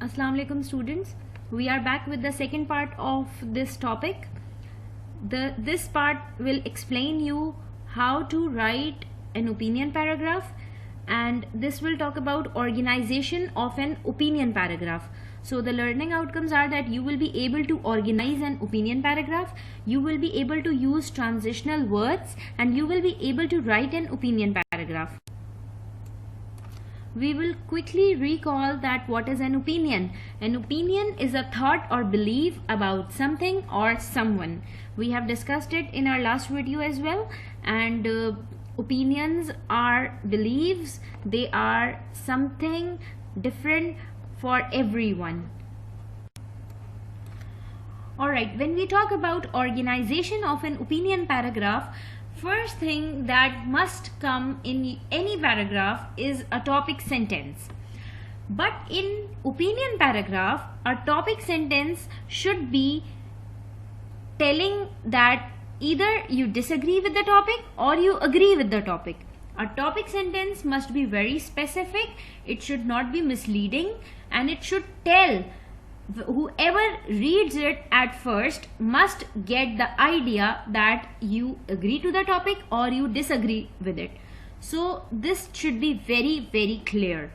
Assalamu alaikum students. We are back with the second part of this topic. This part will explain you how to write an opinion paragraph, and this will talk about organization of an opinion paragraph. So the learning outcomes are that you will be able to organize an opinion paragraph, you will be able to use transitional words, and you will be able to write an opinion paragraph. We will quickly recall that what is an opinion. An opinion is a thought or belief about something or someone. We have discussed it in our last video as well, and opinions are beliefs. They are something different for everyone. Alright, when we talk about organization of an opinion paragraph, first thing that must come in any paragraph is a topic sentence. But in opinion paragraph, a topic sentence should be telling that either you disagree with the topic or you agree with the topic. A topic sentence must be very specific, it should not be misleading, and it should tell whoever reads it at first must get the idea that you agree to the topic or you disagree with it. So this should be very clear.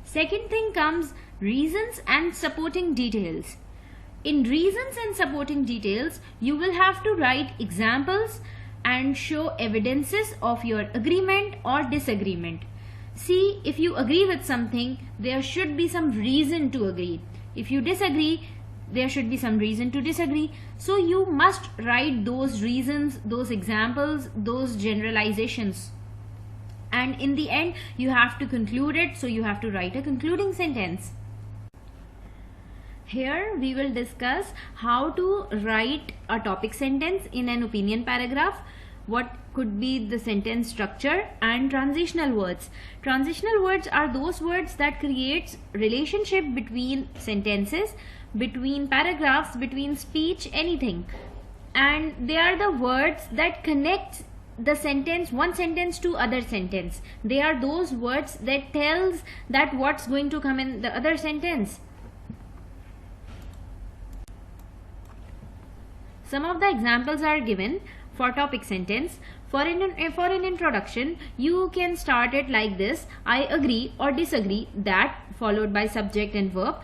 Second thing comes reasons and supporting details. In reasons and supporting details, you will have to write examples and show evidences of your agreement or disagreement. See, if you agree with something, there should be some reason to agree. If you disagree, there should be some reason to disagree. So you must write those reasons, those examples, those generalizations. And in the end, you have to conclude it. So you have to write a concluding sentence. Here we will discuss how to write a topic sentence in an opinion paragraph. What could be the sentence structure and transitional words. Transitional words are those words that creates relationship between sentences, between paragraphs, between speech, anything. And they are the words that connect the sentence, one sentence to other sentence. They are those words that tells that what's going to come in the other sentence. Some of the examples are given for topic sentence. For an introduction, you can start it like this: I agree or disagree that, followed by subject and verb.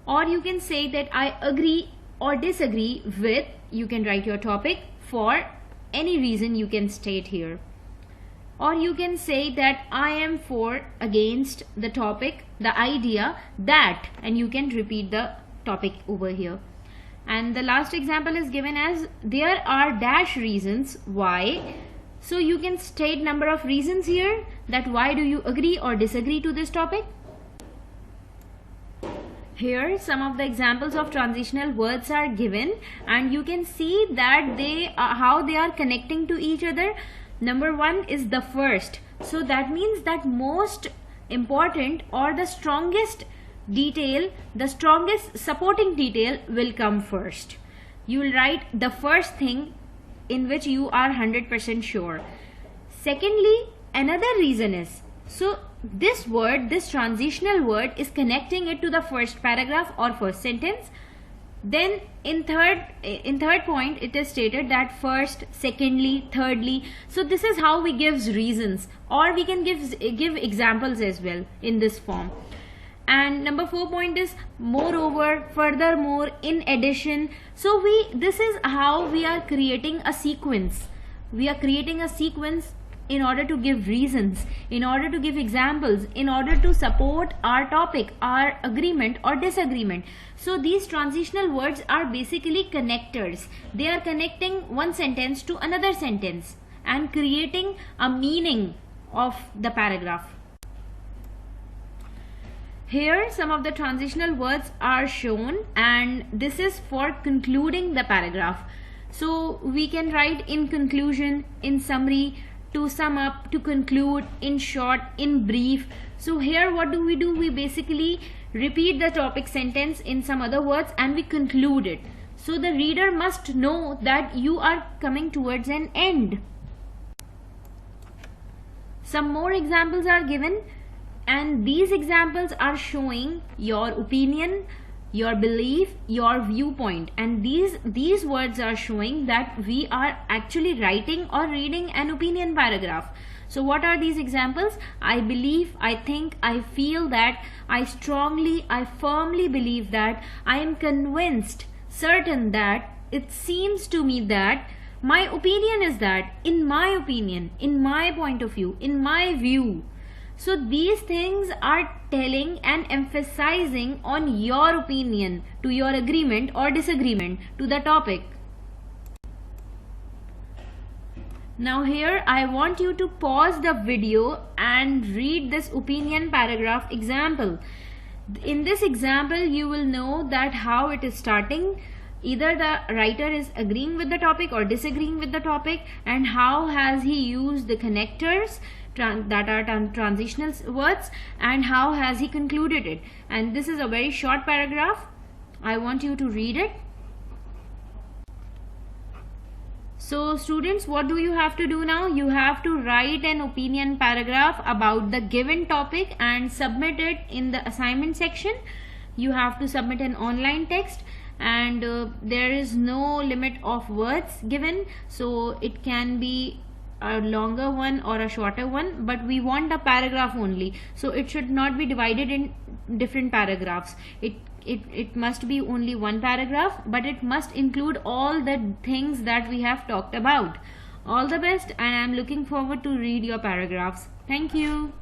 Or you can say that I agree or disagree with, you can write your topic for any reason you can state here. Or you can say that I am for, against the topic, the idea, that, and you can repeat the topic over here. And the last example is given as there are dash reasons why. So you can state number of reasons here, that why do you agree or disagree to this topic. Here some of the examples of transitional words are given, and you can see that how they are connecting to each other. Number one is the first. So that means that most important or the strongest detail, the strongest supporting detail will come first. You will write the first thing in which you are 100% sure. Secondly, another reason is, so this word, this transitional word is connecting it to the first paragraph or first sentence. Then in third point it is stated that first, secondly, thirdly. So this is how we give reasons, or we can give examples as well in this form. And number 4 point is moreover, furthermore, in addition. So this is how we are creating a sequence. We are creating a sequence in order to give reasons, in order to give examples, in order to support our topic, our agreement or disagreement. So these transitional words are basically connectors. They are connecting one sentence to another sentence and creating a meaning of the paragraph. Here some of the transitional words are shown, and this is for concluding the paragraph. So we can write in conclusion, in summary, to sum up, to conclude, in short, in brief. So here what do? We basically repeat the topic sentence in some other words and we conclude it. So the reader must know that you are coming towards an end. Some more examples are given. And these examples are showing your opinion, your belief, your viewpoint, and these words are showing that we are actually writing or reading an opinion paragraph. So what are these examples? I believe, I think, I feel that, I strongly, I firmly believe that, I am convinced, certain that, it seems to me that, my opinion is that, in my opinion, in my point of view, in my view. So these things are telling and emphasizing on your opinion, to your agreement or disagreement to the topic. Now here I want you to pause the video and read this opinion paragraph example. In this example you will know that how it is starting. Either the writer is agreeing with the topic or disagreeing with the topic, and how has he used the connectors that are transitional words, and how has he concluded it. And this is a very short paragraph. I want you to read it. So students, what do you have to do now? You have to write an opinion paragraph about the given topic and submit it in the assignment section. You have to submit an online text, and there is no limit of words given, so it can be a longer one or a shorter one, but we want a paragraph only, so it should not be divided in different paragraphs. It must be only one paragraph, but it must include all the things that we have talked about. All the best, and I am looking forward to read your paragraphs. Thank you.